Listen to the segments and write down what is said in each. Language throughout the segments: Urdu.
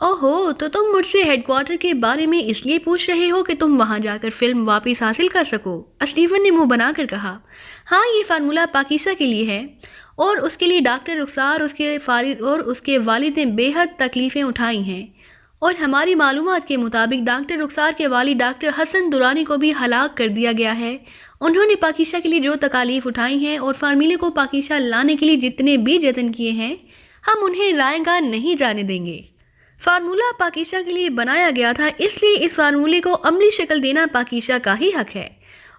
اوہو، تو تم مجھ سے ہیڈ کوارٹر کے بارے میں اس لیے پوچھ رہے ہو کہ تم وہاں جا کر فلم واپس حاصل کر سکو؟ اسٹیفن نے منہ بنا کر کہا۔ ہاں، یہ فارمولہ پاکیزہ کے لیے ہے، اور اس کے لیے ڈاکٹر رخسار اور اس کے والد نے بے حد تکلیفیں اٹھائی ہیں، اور ہماری معلومات کے مطابق ڈاکٹر رخسار کے والد ڈاکٹر حسن درانی کو بھی ہلاک کر دیا گیا ہے۔ انہوں نے پاکیزہ کے لیے جو تکالیف اٹھائی ہیں اور فارمولے کو پاکیزہ لانے کے لیے جتنے بھی جتن کیے ہیں، ہم انہیں رائے گاہ نہیں جانے دیں گے۔ فارمولہ پاکیزہ کے لیے بنایا گیا تھا، اس لیے اس فارمولے کو عملی شکل دینا پاکیزہ کا ہی حق ہے،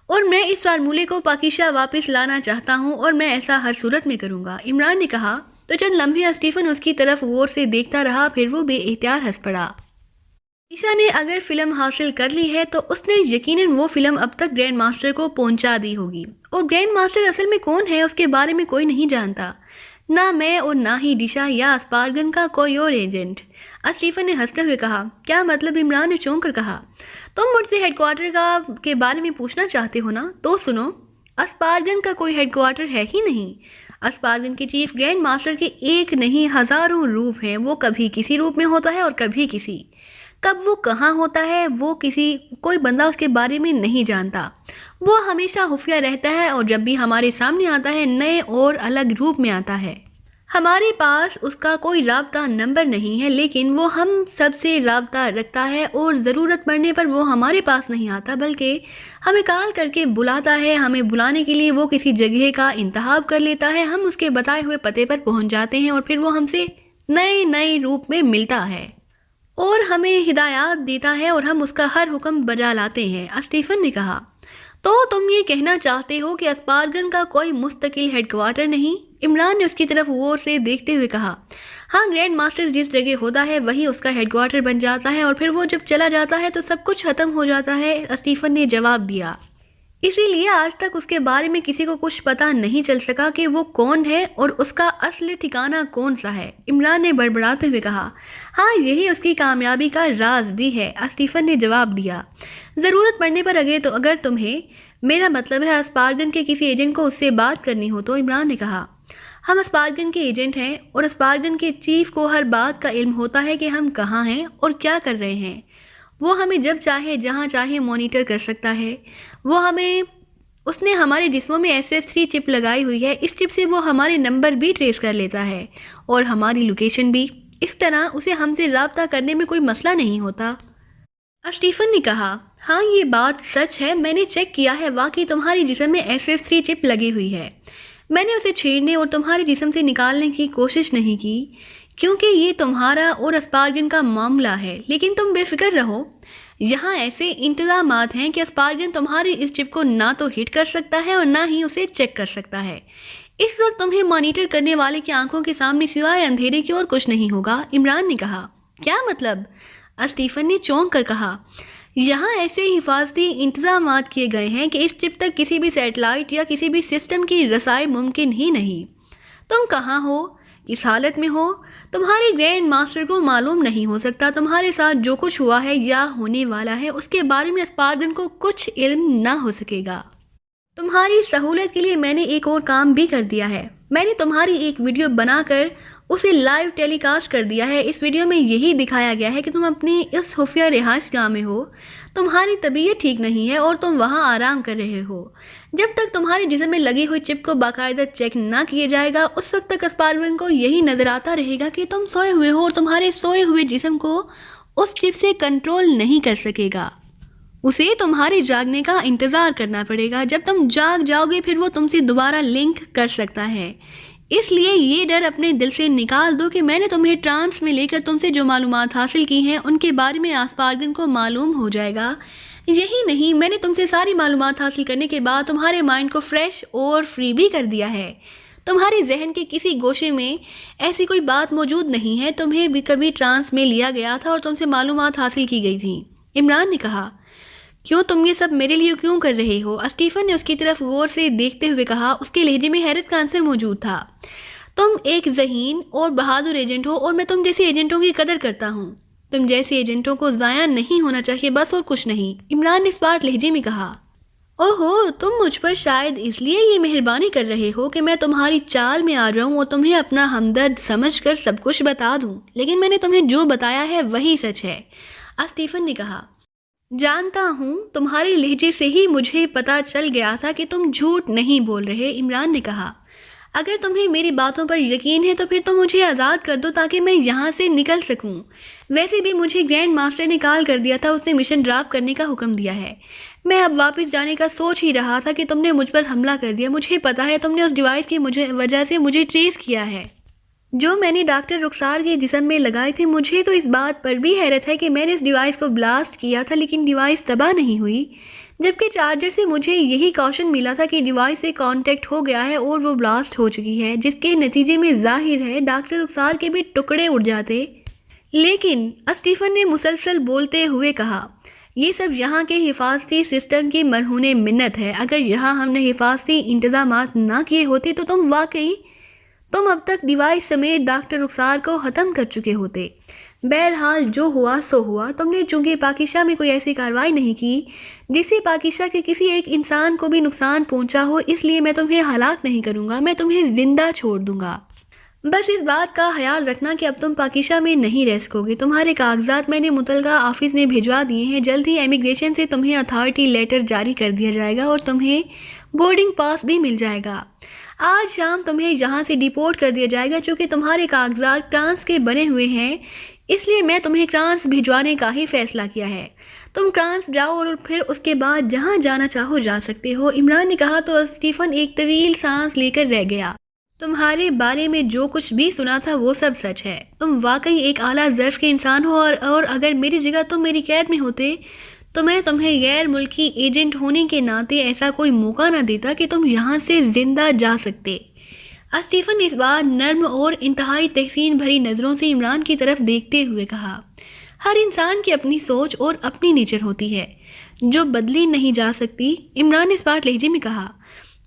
اور میں اس فارمولے کو پاکیزہ واپس لانا چاہتا ہوں، اور میں ایسا ہر صورت میں کروں گا، عمران نے کہا۔ تو چند لمحے اسٹیفن اس کی طرف غور سے دیکھتا رہا، پھر وہ بے اختیار ہنس پڑا۔ پاکیزہ نے اگر فلم حاصل کر لی ہے تو اس نے یقیناً وہ فلم اب تک گرینڈ ماسٹر کو پہنچا دی ہوگی، اور گرینڈ ماسٹر اصل میں کون ہے اس کے بارے میں کوئی نہیں جانتا، نہ میں اور نہ ہی ڈشا یا اسپارگن کا کوئی اور ایجنٹ۔ اسٹیفن نے ہنستے ہوئے کہا۔ کیا مطلب؟ عمران نے چونک کر کہا۔ تم مجھ سے ہیڈ کوارٹر کے بارے میں پوچھنا چاہتے ہو نا؟ تو سنو، اسپارگن کا کوئی ہیڈ کوارٹر ہے ہی نہیں۔ اسپارگن کے چیف گرینڈ ماسٹر کے ایک نہیں ہزاروں روپ ہیں، وہ کبھی کسی روپ میں ہوتا ہے اور کبھی کسی۔ کب وہ کہاں ہوتا ہے وہ کوئی بندہ اس کے بارے میں نہیں جانتا، وہ ہمیشہ خفیہ رہتا ہے، اور جب بھی ہمارے سامنے آتا ہے نئے اور الگ روپ میں آتا ہے۔ ہمارے پاس اس کا کوئی رابطہ نمبر نہیں ہے، لیکن وہ ہم سب سے رابطہ رکھتا ہے، اور ضرورت پڑنے پر وہ ہمارے پاس نہیں آتا بلکہ ہمیں کال کر کے بلاتا ہے۔ ہمیں بلانے کے لیے وہ کسی جگہ کا انتخاب کر لیتا ہے، ہم اس کے بتائے ہوئے پتے پر پہنچ جاتے ہیں، اور پھر وہ ہم سے نئے روپ میں ملتا ہے اور ہمیں ہدایات دیتا ہے، اور ہم اس کا ہر حکم بجا لاتے ہیں، اسٹیفن نے کہا۔ تو تم یہ کہنا چاہتے ہو کہ اسپارگن کا کوئی مستقل ہیڈ کوارٹر نہیں؟ عمران نے اس کی طرف غور سے دیکھتے ہوئے کہا۔ ہاں، گرینڈ ماسٹر جس جگہ ہوتا ہے وہی اس کا ہیڈ کوارٹر بن جاتا ہے، اور پھر وہ جب چلا جاتا ہے تو سب کچھ ختم ہو جاتا ہے، اسٹیفن نے جواب دیا۔ اسی لیے آج تک اس کے بارے میں کسی کو کچھ پتہ نہیں چل سکا کہ وہ کون ہے اور اس کا اصل ٹھکانہ کون سا ہے، عمران نے بڑبڑاتے ہوئے کہا۔ ہاں، یہی اس کی کامیابی کا راز بھی ہے، اسٹیفن نے جواب دیا۔ ضرورت پڑنے پر اگر تمہیں، میرا مطلب ہے اسپارگن کے کسی ایجنٹ کو اس سے بات کرنی ہو تو، عمران نے کہا۔ ہم اسپارگن کے ایجنٹ ہیں، اور اسپارگن کے چیف کو ہر بات کا علم ہوتا ہے کہ ہم کہاں ہیں اور کیا کر رہے ہیں۔ وہ ہمیں جب چاہے جہاں چاہے مانیٹر کر سکتا ہے۔ اس نے ہمارے جسموں میں SS3 چپ لگائی ہوئی ہے، اس چپ سے وہ ہمارے نمبر بھی ٹریس کر لیتا ہے اور ہماری لوکیشن بھی، اس طرح اسے ہم سے رابطہ کرنے میں کوئی مسئلہ نہیں ہوتا، اسٹیفن نے کہا۔ ہاں، یہ بات سچ ہے، میں نے چیک کیا ہے، واقعی تمہاری جسم میں SS3 چپ لگی ہوئی ہے۔ میں نے اسے چھیڑنے اور تمہارے جسم سے نکالنے کی کوشش نہیں کی، کیونکہ یہ تمہارا اور اسپارگن کا معاملہ ہے، لیکن تم بے فکر رہو، یہاں ایسے انتظامات ہیں کہ اسپارگن تمہاری اس چپ کو نہ تو ہٹ کر سکتا ہے اور نہ ہی اسے چیک کر سکتا ہے۔ اس وقت تمہیں مانیٹر کرنے والے کی آنکھوں کے سامنے سوائے اندھیرے کی اور کچھ نہیں ہوگا، عمران نے کہا۔ کیا مطلب؟ اسٹیفن نے چونک کر کہا۔ یہاں ایسے حفاظتی انتظامات کیے گئے ہیں کہ اس چپ تک کسی بھی سیٹلائٹ یا کسی بھی سسٹم کی رسائی ممکن ہی نہیں۔ تم کہاں ہو، کس حالت میں ہو، تمہارے گرینڈ ماسٹر کو معلوم نہیں ہو سکتا۔ تمہارے ساتھ جو کچھ ہوا ہے یا ہونے والا ہے اس کے بارے میں اسپارگن کو کچھ علم نہ ہو سکے گا۔ تمہاری سہولت کے لیے میں نے ایک اور کام بھی کر دیا ہے، میں نے تمہاری ایک ویڈیو بنا کر اسے لائیو ٹیلی کاسٹ کر دیا ہے۔ اس ویڈیو میں یہی دکھایا گیا ہے کہ تم اپنی اس خفیہ رہائش گاہ میں ہو، تمہاری طبیعت ٹھیک نہیں ہے اور تم وہاں آرام کر رہے ہو۔ جب تک تمہارے جسم میں لگی ہوئی چپ کو باقاعدہ چیک نہ کیے جائے گا، اس وقت تک اسپارگن کو یہی نظر آتا رہے گا کہ تم سوئے ہوئے ہو، اور تمہارے سوئے ہوئے جسم کو اس چپ سے کنٹرول نہیں کر سکے گا۔ اسے تمہارے جاگنے کا انتظار کرنا پڑے گا، جب تم جاگ جاؤ گے پھر وہ تم سے دوبارہ لنک کر سکتا ہے۔ اس لیے یہ ڈر اپنے دل سے نکال دو کہ میں نے تمہیں ٹرانس میں لے کر تم سے جو معلومات حاصل کی ہیں ان کے بارے میں اسپارگن کو معلوم ہو جائے گا۔ یہی نہیں، میں نے تم سے ساری معلومات حاصل کرنے کے بعد تمہارے مائنڈ کو فریش اور فری بھی کر دیا ہے۔ تمہارے ذہن کے کسی گوشے میں ایسی کوئی بات موجود نہیں ہے، تمہیں بھی کبھی ٹرانس میں لیا گیا تھا اور تم سے معلومات حاصل کی گئی تھیں، عمران نے کہا۔ کیوں، تم یہ سب میرے لیے کیوں کر رہے ہو؟ اسٹیفن نے اس کی طرف غور سے دیکھتے ہوئے کہا، اس کے لہجے میں حیرت کا عنصر موجود تھا۔ تم ایک ذہین اور بہادر ایجنٹ ہو، اور میں تم جیسے ایجنٹوں کی قدر کرتا ہوں۔ تم جیسے ایجنٹوں کو ضائع نہیں ہونا چاہیے، بس، اور کچھ نہیں، عمران نے اسپارٹ لہجے میں کہا۔ اوہو، تم مجھ پر شاید اس لیے یہ مہربانی کر رہے ہو کہ میں تمہاری چال میں آ جاؤں اور تمہیں اپنا ہمدرد سمجھ کر سب کچھ بتا دوں، لیکن میں نے تمہیں جو بتایا ہے وہی سچ ہے، اسٹیفن نے کہا۔ جانتا ہوں، تمہارے لہجے سے ہی مجھے پتا چل گیا تھا کہ تم جھوٹ نہیں بول رہے، عمران نے کہا۔ اگر تمہیں میری باتوں پر یقین ہے تو پھر تم مجھے آزاد کر دو تاکہ میں یہاں سے نکل سکوں۔ ویسے بھی مجھے گرینڈ ماسٹر نے کال کر دیا تھا، اس نے مشن ڈراپ کرنے کا حکم دیا ہے۔ میں اب واپس جانے کا سوچ ہی رہا تھا کہ تم نے مجھ پر حملہ کر دیا۔ مجھے پتا ہے تم نے اس ڈیوائس کی وجہ سے مجھے ٹریس کیا ہے جو میں نے ڈاکٹر رخسار کے جسم میں لگائے تھے۔ مجھے تو اس بات پر بھی حیرت ہے کہ میں نے اس ڈیوائس کو بلاسٹ کیا تھا لیکن ڈیوائس تباہ نہیں ہوئی، جبکہ چارجر سے مجھے یہی کوشن ملا تھا کہ ڈیوائس سے کانٹیکٹ ہو گیا ہے اور وہ بلاسٹ ہو چکی ہے، جس کے نتیجے میں ظاہر ہے ڈاکٹر رخسار کے بھی ٹکڑے اڑ جاتے۔ لیکن اسٹیفن نے مسلسل بولتے ہوئے کہا، یہ سب یہاں کے حفاظتی سسٹم کی مرہون منت ہے۔ اگر یہاں ہم نے حفاظتی انتظامات نہ کیے ہوتے تو تم اب تک ڈیوائس سمیت ڈاکٹر رخسار کو ختم کر چکے ہوتے۔ بہرحال جو ہوا سو ہوا۔ تم نے چونکہ پاکیزہ میں کوئی ایسی کارروائی نہیں کی جس سے پاکیزہ کے کسی ایک انسان کو بھی نقصان پہنچا ہو، اس لیے میں تمہیں ہلاک نہیں کروں گا، میں تمہیں زندہ چھوڑ دوں گا۔ بس اس بات کا خیال رکھنا کہ اب تم پاکیزہ میں نہیں رہ سکو گے۔ تمہارے کاغذات میں نے متعلقہ آفس میں بھجوا دیے ہیں، جلد ہی امیگریشن سے تمہیں اتھارٹی لیٹر جاری کر دیا جائے گا اور تمہیں بورڈنگ پاس بھی مل جائے گا۔ آج شام تمہیں یہاں سے ڈیپورٹ کر دیا جائے گا۔ چونکہ تمہارے کاغذات فرانس کے بنے ہوئے ہیں، اس لیے میں تمہیں فرانس بھجوانے کا ہی فیصلہ کیا ہے۔ تم فرانس جاؤ اور پھر اس کے بعد جہاں جانا چاہو جا سکتے ہو، عمران نے کہا تو اسٹیفن ایک طویل سانس لے کر رہ گیا۔ تمہارے بارے میں جو کچھ بھی سنا تھا وہ سب سچ ہے۔ تم واقعی ایک اعلیٰ ظرف کے انسان ہو اور اگر میری جگہ تم میری قید میں ہوتے تو میں تمہیں غیر ملکی ایجنٹ ہونے کے ناطے ایسا کوئی موقع نہ دیتا کہ تم یہاں سے زندہ جا سکتے۔ اسٹیفن نے اس بار نرم اور انتہائی تحسین بھری نظروں سے عمران کی طرف دیکھتے ہوئے کہا، ہر انسان کی اپنی سوچ اور اپنی نیچر ہوتی ہے جو بدلی نہیں جا سکتی۔ عمران نے اسپاٹ لہجے میں کہا،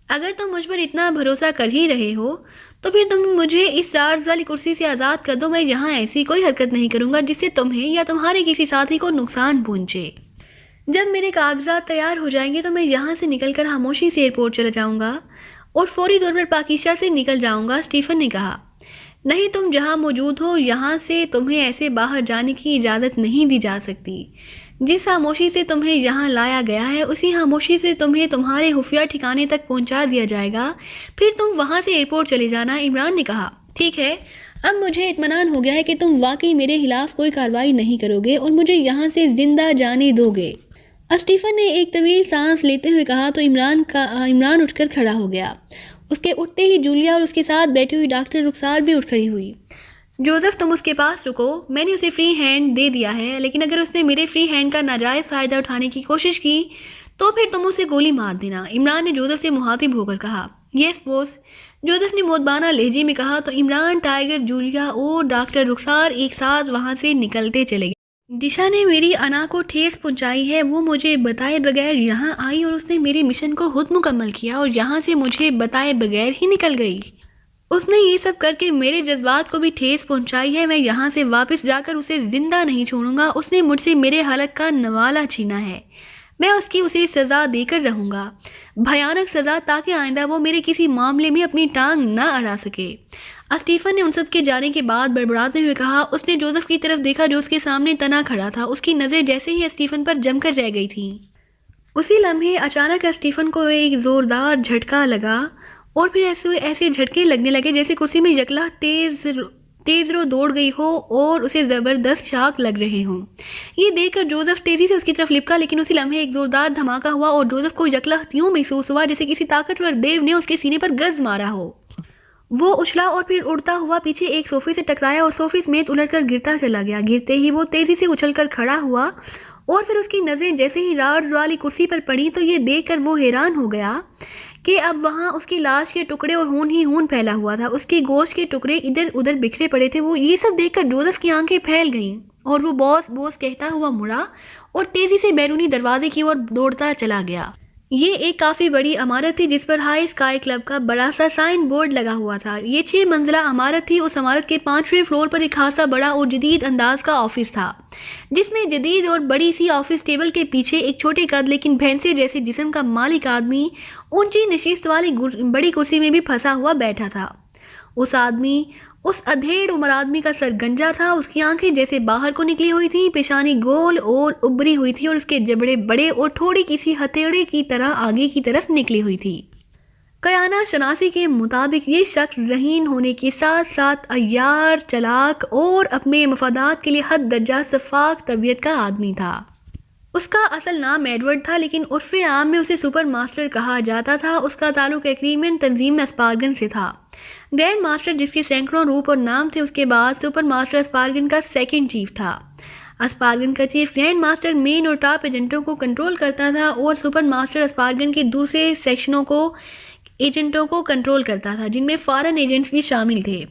اگر تم مجھ پر اتنا بھروسہ کر ہی رہے ہو تو پھر تم مجھے اس چارج والی کرسی سے آزاد کر دو۔ میں یہاں ایسی کوئی حرکت نہیں کروں گا جس سے تمہیں یا تمہارے کسی ساتھی کو نقصان پہنچے۔ جب میرے کاغذات تیار ہو جائیں گے تو میں یہاں سے نکل کر خاموشی سے ایئرپورٹ چلا جاؤں گا اور فوری طور پر پاکیزہ سے نکل جاؤں گا، اسٹیفن نے کہا۔ نہیں، تم جہاں موجود ہو یہاں سے تمہیں ایسے باہر جانے کی اجازت نہیں دی جا سکتی۔ جس خاموشی سے تمہیں یہاں لایا گیا ہے اسی خاموشی سے تمہیں تمہارے خفیہ ٹھکانے تک پہنچا دیا جائے گا، پھر تم وہاں سے ایئرپورٹ چلے جانا، عمران نے کہا۔ ٹھیک ہے، اب مجھے اطمینان ہو گیا ہے کہ تم واقعی میرے خلاف کوئی کارروائی نہیں کرو گے اور مجھے یہاں سے زندہ جانے دو گے، اسٹیفن نے ایک طویل سانس لیتے ہوئے کہا تو عمران اٹھ کر کھڑا ہو گیا۔ اس کے اٹھتے ہی جولیا اور اس کے ساتھ بیٹھی ہوئی ڈاکٹر رخسار بھی اٹھ کھڑی ہوئی۔ جوزف، تم اس کے پاس رکو، میں نے اسے فری ہینڈ دے دیا ہے، لیکن اگر اس نے میرے فری ہینڈ کا ناجائز فائدہ اٹھانے کی کوشش کی تو پھر تم اسے گولی مار دینا، عمران نے جوزف سے مخاطب ہو کر کہا۔ یس بوس، جوزف نے مودبانہ لہجے میں کہا تو عمران، ٹائیگر، جولیا اور ڈاکٹر رخسار ایک ساتھ وہاں سے نکلتے چلے گئے۔ دشا نے میری انا کو ٹھیس پہنچائی ہے، وہ مجھے بتائے بغیر یہاں آئی اور اس نے میرے مشن کو خود مکمل کیا اور یہاں سے مجھے بتائے بغیر ہی نکل گئی۔ اس نے یہ سب کر کے میرے جذبات کو بھی ٹھیس پہنچائی ہے۔ میں یہاں سے واپس جا کر اسے زندہ نہیں چھوڑوں گا۔ اس نے مجھ سے میرے حلق کا نوالا چھینا ہے، میں اس کی اسے سزا دے کر رہوں گا، بھیانک سزا، تاکہ آئندہ وہ میرے کسی معاملے میں اپنی ٹانگ نہ اڑا سکے۔ اسٹیفن نے ان سب کے جانے کے بعد بڑبڑاتے ہوئے کہا۔ اس نے جوزف کی طرف دیکھا جو اس کے سامنے تنا کھڑا تھا۔ اس کی نظر جیسے ہی اسٹیفن پر جم کر رہ گئی تھیں، اسی لمحے اچانک اسٹیفن کو ایک زوردار جھٹکا لگا اور پھر ایسے جھٹکے لگنے لگے جیسے کرسی میں یکلا تیز رو دوڑ گئی ہو اور اسے زبردست شاک لگ رہے ہوں۔ یہ دیکھ کر جوزف تیزی سے اس کی طرف لپکا، لیکن اسی لمحے ایک زوردار دھماکہ ہوا اور جوزف کو یکلا یوں محسوس ہوا جیسے کسی طاقتور دیو نے اس کے سینے پر گز مارا ہو۔ وہ اچھلا اور پھر اڑتا ہوا پیچھے ایک صوفے سے ٹکرایا اور صوفے سمیت الٹ کر گرتا چلا گیا۔ گرتے ہی وہ تیزی سے اچھل کر کھڑا ہوا اور پھر اس کی نظریں جیسے ہی رارز والی کرسی پر پڑی تو یہ دیکھ کر وہ حیران ہو گیا کہ اب وہاں اس کی لاش کے ٹکڑے اور خون ہی خون پھیلا ہوا تھا۔ اس کے گوشت کے ٹکڑے ادھر ادھر بکھرے پڑے تھے۔ وہ یہ سب دیکھ کر جوزف کی آنکھیں پھیل گئیں اور وہ بوس بوس کہتا ہوا مڑا اور تیزی سے بیرونی دروازے کی اور دوڑتا چلا گیا۔ یہ ایک کافی بڑی عمارت تھی جس پر ہائی اسکائی کلب کا بڑا سا سائن بورڈ لگا ہوا تھا۔ یہ 6 منزلہ عمارت تھی۔ اس عمارت کے 5ویں فلور پر ایک خاصا بڑا اور جدید انداز کا آفس تھا جس میں جدید اور بڑی سی آفس ٹیبل کے پیچھے ایک چھوٹے قد لیکن بھینسے جیسے جسم کا مالک آدمی اونچی نشست والی بڑی کرسی میں بھی پھنسا ہوا بیٹھا تھا۔ اس ادھیڑ عمر آدمی کا سر گنجا تھا، اس کی آنکھیں جیسے باہر کو نکلی ہوئی تھی، پیشانی گول اور ابری ہوئی تھی اور اس کے جبڑے بڑے اور تھوڑی کسی ہتھیڑے کی طرح آگے کی طرف نکلی ہوئی تھی۔ کیانہ شناسی کے مطابق یہ شخص ذہین ہونے کے ساتھ ساتھ عیار، چالاک اور اپنے مفادات کے لیے حد درجہ شفاف طبیعت کا آدمی تھا۔ اس کا اصل نام ایڈورڈ تھا لیکن عرف عام میں اسے سپر ماسٹر کہا جاتا تھا۔ اس کا تعلق ایکریمین تنظیم میں اسپارگن سے تھا۔ گرینڈ ماسٹر جس کے سینکڑوں روپ اور نام تھے، اس کے بعد سپر ماسٹر اسپارگن کا سیکنڈ چیف تھا۔ اسپارگن کا چیف گرینڈ ماسٹر مین اور ٹاپ ایجنٹوں کو کنٹرول کرتا تھا اور سپر ماسٹر اسپارگن کے دوسرے سیکشنوں کو ایجنٹوں کو کنٹرول کرتا تھا، جن میں فارن ایجنٹس بھی شامل تھے۔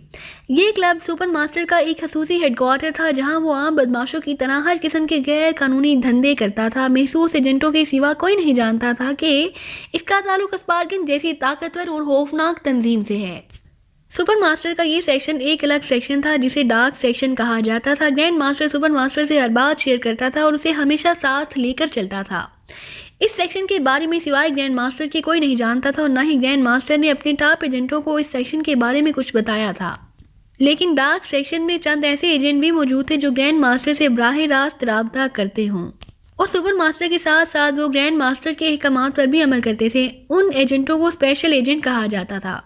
یہ کلب سپر ماسٹر کا ایک خصوصی ہیڈ کوارٹر تھا جہاں وہ عام بدماشوں کی طرح ہر قسم کے غیر قانونی دھندے کرتا تھا۔ محسوس ایجنٹوں کے سوا کوئی نہیں جانتا تھا کہ اس کا تعلق اسپارگن جیسی طاقتور اور خوفناک تنظیم سے ہے۔ سپر ماسٹر کا یہ سیکشن ایک الگ سیکشن تھا جسے ڈارک سیکشن کہا جاتا تھا۔ گرینڈ ماسٹر سپر ماسٹر سے ہر بات شیئر کرتا تھا اور اسے ہمیشہ ساتھ لے کر چلتا تھا۔ اس سیکشن کے بارے میں سوائے گرینڈ ماسٹر کے کوئی نہیں جانتا تھا اور نہ ہی گرینڈ ماسٹر نے اپنے ٹاپ ایجنٹوں کو اس سیکشن کے بارے میں کچھ بتایا تھا۔ لیکن ڈارک سیکشن میں چند ایسے ایجنٹ بھی موجود تھے جو گرینڈ ماسٹر سے براہ راست رابطہ کرتے ہوں اور سپر ماسٹر کے ساتھ ساتھ وہ گرینڈ ماسٹر کے احکامات پر بھی عمل کرتے تھے۔ ان ایجنٹوں کو اسپیشل ایجنٹ کہا جاتا تھا۔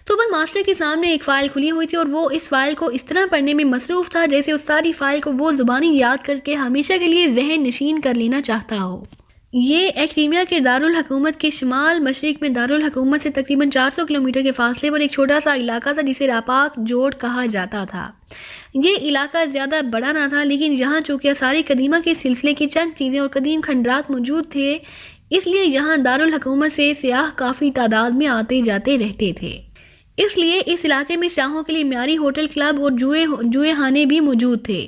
سپر ماسٹر کے سامنے ایک فائل کھلی ہوئی تھی اور وہ اس فائل کو اس طرح پڑھنے میں مصروف تھا جیسے اس ساری فائل کو وہ زبانی یاد کر کے ہمیشہ کے لیے ذہن نشین کر لینا چاہتا ہو۔ یہ ایکریمیا کے دارالحکومت کے شمال مشرق میں دارالحکومت سے تقریباً 400 کلومیٹر کے فاصلے پر ایک چھوٹا سا علاقہ تھا جسے راپاک جوڑ کہا جاتا تھا۔ یہ علاقہ زیادہ بڑا نہ تھا لیکن یہاں چونکہ آثار قدیمہ کے سلسلے کی چند چیزیں اور قدیم کھنڈرات موجود تھے، اس لیے یہاں دارالحکومت سے سیاح کافی تعداد میں آتے جاتے رہتے تھے۔ اس لیے اس علاقے میں سیاحوں کے لیے معیاری ہوٹل، کلب اور جوئے خانے بھی موجود تھے۔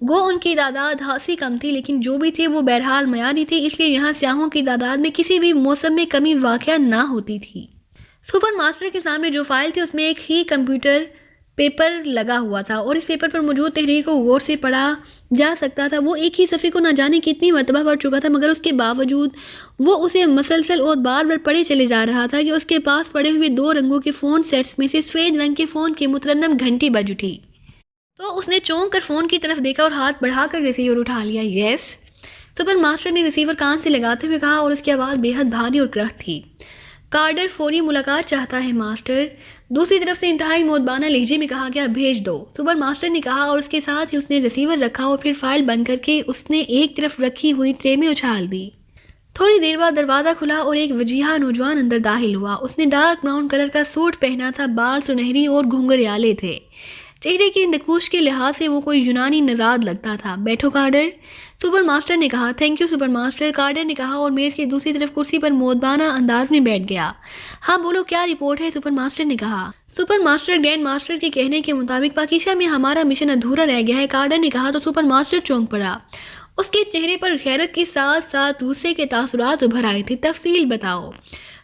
گو ان کی تعداد خاصی کم تھی لیکن جو بھی تھے وہ بہرحال معیاری تھے، اس لیے یہاں سیاحوں کی تعداد میں کسی بھی موسم میں کمی واقع نہ ہوتی تھی۔ سپر ماسٹر کے سامنے جو فائل تھی اس میں ایک ہی کمپیوٹر پیپر لگا ہوا تھا اور اس پیپر پر موجود تحریر کو غور سے پڑھا جا سکتا تھا۔ وہ ایک ہی صفحے کو نہ جانے کتنی مرتبہ پڑھ چکا تھا مگر اس کے باوجود وہ اسے مسلسل اور بار بار پڑھے چلے جا رہا تھا کہ اس کے پاس پڑے ہوئے 2 رنگوں کے فون سیٹس میں سے سفید رنگ کے فون کی مترنم گھنٹی بج اٹھی تو اس نے چونک کر فون کی طرف دیکھا اور ہاتھ بڑھا کر ریسیور اٹھا لیا۔ یس، سپر ماسٹر نے ریسیور کان سے لگاتے ہوئے کہا اور اس کی آواز بے حد بھاری اور کرخت تھی۔ کارڈر فوری ملاقات چاہتا ہے ماسٹر۔ دوسری طرف سے انتہائی مودبانہ لہجے میں کہا گیا، بھیج دو، سپر ماسٹر نے کہا اور اس کے ساتھ ہی اس نے ریسیور رکھا اور پھر فائل بند کر کے اس نے ایک طرف رکھی ہوئی ٹرے میں اچھال دی۔ تھوڑی دیر بعد دروازہ کھلا اور ایک وجیہہ نوجوان اندر داخل ہوا۔ اس نے ڈارک براؤن کلر کا سوٹ پہنا تھا، بال سنہری اور گھنگریالے تھے۔ چہرے کی نقوش کے لحاظ سے وہ کوئی یونانی نژاد لگتا تھا۔ بیٹھو کارڈر، سپر ماسٹر نے کہا۔ تھینک یو سپر ماسٹر، کارڈر نے کہا اور میز کی دوسری طرف کرسی پر مودبانہ انداز میں بیٹھ گیا۔ ہاں بولو، کیا رپورٹ ہے؟ سپر ماسٹر نے کہا۔ سپر ماسٹر گرینڈ ماسٹر کے کہنے کے مطابق پاکیزہ میں ہمارا مشن ادھورا رہ گیا ہے، کارڈر نے کہا تو سپر ماسٹر چونک پڑا۔ اس کے چہرے پر حیرت کے ساتھ ساتھ غصے کے تاثرات ابھر آئے تھے۔ تفصیل بتاؤ،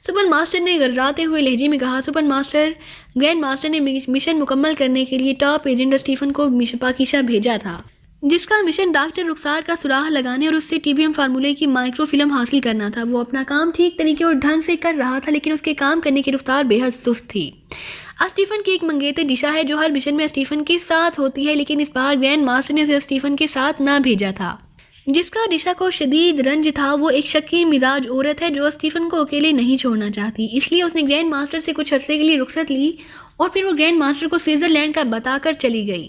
سپر ماسٹر نے گرراتے ہوئے لہجے میں کہا۔ سپر ماسٹر گرینڈ ماسٹر نے مشن مکمل کرنے کے لیے ٹاپ ایجنٹ اسٹیفن کو پاکیزہ بھیجا تھا، جس کا مشن ڈاکٹر رخسار کا سراغ لگانے اور اس سے ٹی بی ایم فارمولے کی مائکرو فلم حاصل کرنا تھا۔ وہ اپنا کام ٹھیک طریقے اور ڈھنگ سے کر رہا تھا لیکن اس کے کام کرنے کی رفتار بے حد سست تھی۔ اسٹیفن کی ایک منگیتر دشا ہے جو ہر مشن میں اسٹیفن کے ساتھ ہوتی ہے، لیکن اس بار گرینڈ ماسٹر نے اسے اسٹیفن کے ساتھ نہ بھیجا تھا۔ جس کا دشا کو شدید رنج تھا وہ ایک شکی مزاج عورت ہے جو اسٹیفن کو اکیلے نہیں چھوڑنا چاہتی، اس لیے اس نے گرینڈ ماسٹر سے کچھ عرصے کے لیے رخصت لی اور پھر وہ گرینڈ ماسٹر کو سوئٹزرلینڈ کا بتا کر چلی گئی۔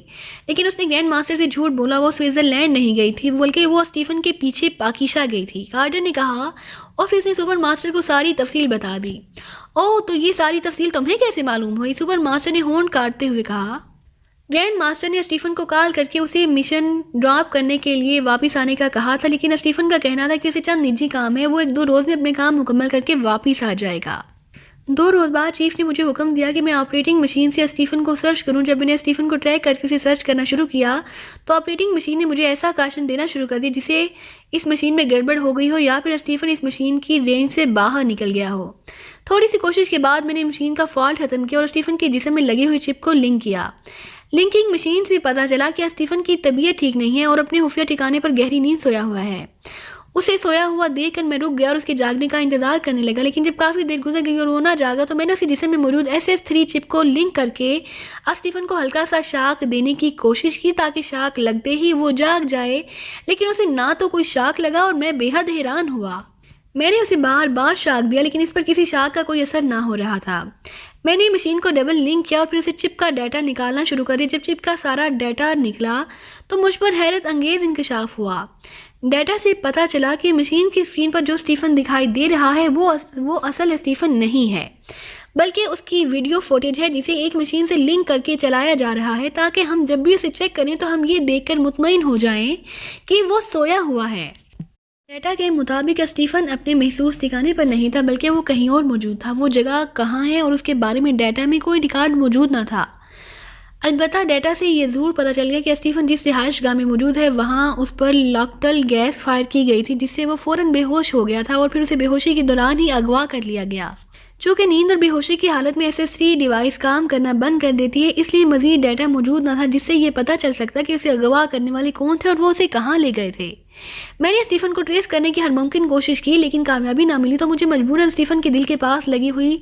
لیکن اس نے گرینڈ ماسٹر سے جھوٹ بولا، وہ سوئٹزرلینڈ نہیں گئی تھی بلکہ وہ اسٹیفن کے پیچھے پاکیزہ گئی تھی، کارڈر نے کہا اور پھر اس نے سپر ماسٹر کو ساری تفصیل بتا دی۔ اوہ، تو یہ ساری تفصیل تمہیں کیسے معلوم ہوئی؟ سپر ماسٹر نے ہونٹ کاٹتے ہوئے کہا۔ گرینڈ ماسٹر نے اسٹیفن کو کال کر کے اسے مشن ڈراپ کرنے کے لیے واپس آنے کا کہا تھا، لیکن اسٹیفن کا کہنا تھا کہ اسے چند نجی کام ہے، وہ 1-2 روز میں اپنے کام مکمل کر کے واپس آ جائے گا۔ 2 روز بعد چیف نے مجھے حکم دیا کہ میں آپریٹنگ مشین سے اسٹیفن کو سرچ کروں۔ جب میں نے اسٹیفن کو ٹریک کر کے اسے سرچ کرنا شروع کیا تو آپریٹنگ مشین نے مجھے ایسا کاشن دینا شروع کر دی جسے اس مشین میں گڑبڑ ہو گئی ہو یا پھر اسٹیفن اس مشین کی رینج سے باہر نکل گیا ہو۔ تھوڑی سی کوشش کے بعد میں نے مشین کا فالٹ ختم کیا اور اسٹیفن کے جسم میں لگی ہوئی چپ کو لنک کیا۔ لنکنگ مشین سے پتہ چلا کہ اسٹیفن کی طبیعت ٹھیک نہیں ہے اور اپنے خفیہ ٹھکانے پر گہری نیند سویا ہوا ہے۔ اسے سویا ہوا دیکھ کر میں رک گیا اور اس کے جاگنے کا انتظار کرنے لگا، لیکن جب کافی دیر گزر گئی اور وہ نہ جاگا تو میں نے اس کے جسم میں موجود SS3 چپ کو لنک کر کے اسٹیفن کو ہلکا سا شاک دینے کی کوشش کی تاکہ شاک لگتے ہی وہ جاگ جائے، لیکن اسے نہ تو کوئی شاک لگا اور میں بے حد حیران ہوا۔ میں نے اسے بار بار شاک دیا لیکن اس پر کسی شاک کا کوئی اثر نہ ہو رہا تھا۔ میں نے مشین کو ڈبل لنک کیا اور پھر اسے چپ کا ڈیٹا نکالنا شروع کر دیا۔ جب چپ کا سارا ڈیٹا نکلا تو مجھ پر حیرت انگیز انکشاف ہوا۔ ڈیٹا سے پتہ چلا کہ مشین کی اسکرین پر جو اسٹیفن دکھائی دے رہا ہے وہ اصل اسٹیفن نہیں ہے، بلکہ اس کی ویڈیو فوٹیج ہے جسے ایک مشین سے لنک کر کے چلایا جا رہا ہے تاکہ ہم جب بھی اسے چیک کریں تو ہم یہ دیکھ کر مطمئن ہو جائیں کہ وہ سویا ہوا ہے۔ ڈیٹا کے مطابق اسٹیفن اپنے محسوس ٹھکانے پر نہیں تھا بلکہ وہ کہیں اور موجود تھا۔ وہ جگہ کہاں ہے اور اس کے بارے میں ڈیٹا میں کوئی ریکارڈ موجود نہ تھا۔ البتہ ڈیٹا سے یہ ضرور پتہ چل گیا کہ اسٹیفن جس رہائش گاہ میں موجود ہے وہاں اس پر لاکٹل گیس فائر کی گئی تھی جس سے وہ فوراً بے ہوش ہو گیا تھا اور پھر اسے بے ہوشی کے دوران ہی اغوا کر لیا گیا۔ چونکہ نیند اور بے ہوشی کی حالت میں SS3 ڈیوائس کام کرنا بند کر دیتی ہے، اس لیے مزید ڈیٹا موجود نہ تھا جس سے یہ پتہ چل سکتا کہ اسے اغوا کرنے والے کون تھے اور وہ اسے کہاں لے گئے تھے۔ میں نے اسٹیفن کو ٹریس کرنے کی ہر ممکن کوشش کی لیکن کامیابی نہ ملی تو مجھے مجبوراً اسٹیفن کے دل کے پاس لگی ہوئی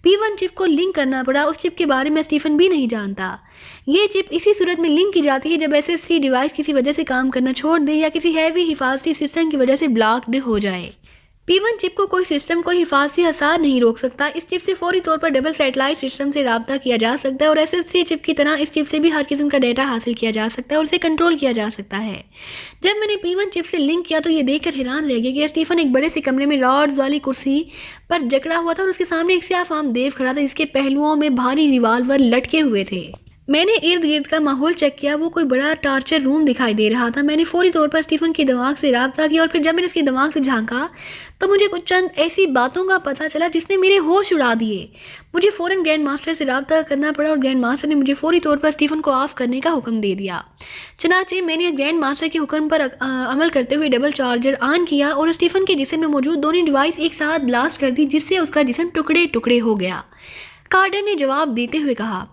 P1 چپ کو لنک کرنا پڑا۔ اس چپ کے بارے میں اسٹیفن بھی نہیں جانتا۔ یہ چپ اسی صورت میں لنک کی جاتی ہے جب SS3 ڈیوائس کسی وجہ سے کام کرنا چھوڑ دے یا کسی ہیوی حفاظتی سسٹم کی وجہ سے بلاکڈ ہو جائے۔ P1 چپ کو کوئی سسٹم کوئی حفاظتی اثار نہیں روک سکتا۔ اس چپ سے فوری طور پر ڈبل سیٹلائٹ سسٹم سے رابطہ کیا جا سکتا ہے اور SS3 چپ کی طرح اس چپ سے بھی ہر قسم کا ڈیٹا حاصل کیا جا سکتا ہے اور اسے کنٹرول کیا جا سکتا ہے۔ جب میں نے P1 چپ سے لنک کیا تو یہ دیکھ کر حیران رہ گیا کہ اسٹیفن ایک بڑے سے کمرے میں راڈز والی کرسی پر جکڑا ہوا تھا اور اس کے سامنے ایک سیاہ فام دیو کھڑا تھا جس کے پہلوؤں میں بھاری ریوالور لٹکے ہوئے تھے۔ میں نے ارد گرد کا ماحول چیک کیا، وہ کوئی بڑا ٹارچر روم دکھائی دے رہا تھا۔ میں نے فوری طور پر اسٹیفن کے دماغ سے رابطہ کیا اور پھر جب میں نے اس کے دماغ سے جھانکا تو مجھے کچھ چند ایسی باتوں کا پتہ چلا جس نے میرے ہوش اڑا دیے۔ مجھے فوراً گرینڈ ماسٹر سے رابطہ کرنا پڑا اور گرینڈ ماسٹر نے مجھے فوری طور پر اسٹیفن کو آف کرنے کا حکم دے دیا۔ چنانچہ میں نے گرینڈ ماسٹر کے حکم پر عمل کرتے ہوئے ڈبل چارجر آن کیا اور اسٹیفن کے جسم میں موجود دونوں ڈیوائس ایک ساتھ بلاسٹ کر دی جس سے اس کا جسم ٹکڑے ٹکڑے ہو گیا۔ کارٹر نے جواب دیتے ہوئے کہا،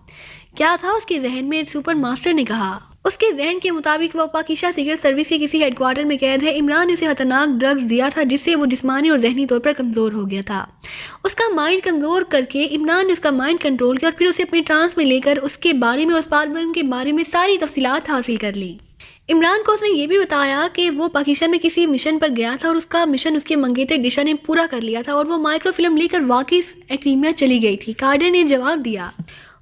کیا تھا اس کے ذہن میں؟ سپر ماسٹر نے کہا، اس کے ذہن کے مطابق وہ پاکیزہ سیکرٹ سروس کے کسی ہیڈ کوارٹر میں قید ہے۔ عمران نے اسے خطرناک ڈرگز دیا تھا جس سے وہ جسمانی اور ذہنی طور پر کمزور ہو گیا تھا۔ اس کا مائنڈ کمزور کر کے عمران نے اس کا مائنڈ کنٹرول کیا اور پھر اسے اپنے ٹرانس میں لے کر اس کے بارے میں اور اسپارگن کے بارے میں ساری تفصیلات حاصل کر لی۔ عمران کو اس نے یہ بھی بتایا کہ وہ پاکیزہ میں کسی مشن پر گیا تھا اور اس کا مشن اس کے منگیتر ڈشا نے پورا کر لیا تھا اور وہ مائکرو فلم لے کر واقعی ایکریمیا چلی گئی تھی۔ کارڈر نے جواب دیا،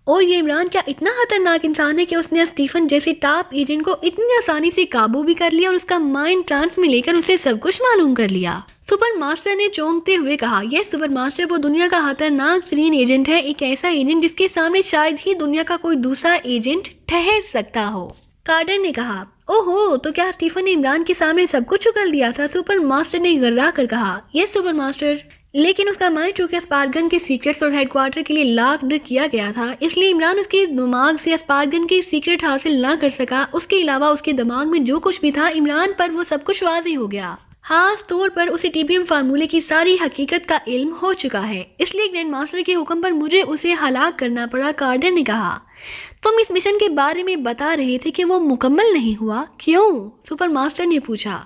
اور یہ عمران کیا اتنا خطرناک انسان ہے کہ اس نے اسٹیفن جیسے ٹاپ ایجنٹ کو اتنی آسانی سے قابو بھی کر لیا اور اس کا مائنڈ ٹرانس میں لے کر اسے سب کچھ معلوم کر لیا؟ سپر ماسٹر نے چونکتے ہوئے کہا، یہ سپر ماسٹر وہ دنیا کا خطرناک ترین ایجنٹ ہے، ایک ایسا ایجنٹ جس کے سامنے شاید ہی دنیا کا کوئی دوسرا ایجنٹ ٹھہر سکتا ہو۔ کارٹر نے کہا، اوہو، تو کیا اسٹیفن نے عمران کے سامنے سب کچھ اگل دیا تھا؟ سپر ماسٹر نے گررا کر کہا، یس سپر ماسٹر، لیکن اس کا مائنڈ چونکہ اسپارگن کے سیکرٹس اور ہیڈ کوارٹر کے لیے لاکڈ کیا گیا تھا، اس لیے عمران اس کے دماغ سے اسپارگن کے سیکرٹ حاصل نہ کر سکا۔ اس کے علاوہ اس کے دماغ میں جو کچھ بھی تھا عمران پر وہ سب کچھ واضح ہو گیا۔ خاص طور پر اسے TPM فارمولے کی ساری حقیقت کا علم ہو چکا ہے، اس لیے گرینڈ ماسٹر کے حکم پر مجھے اسے ہلاک کرنا پڑا۔ کارڈر نے کہا، تم اس مشن کے بارے میں بتا رہے تھے کہ وہ مکمل نہیں ہوا، کیوں؟ سپر ماسٹر نے پوچھا۔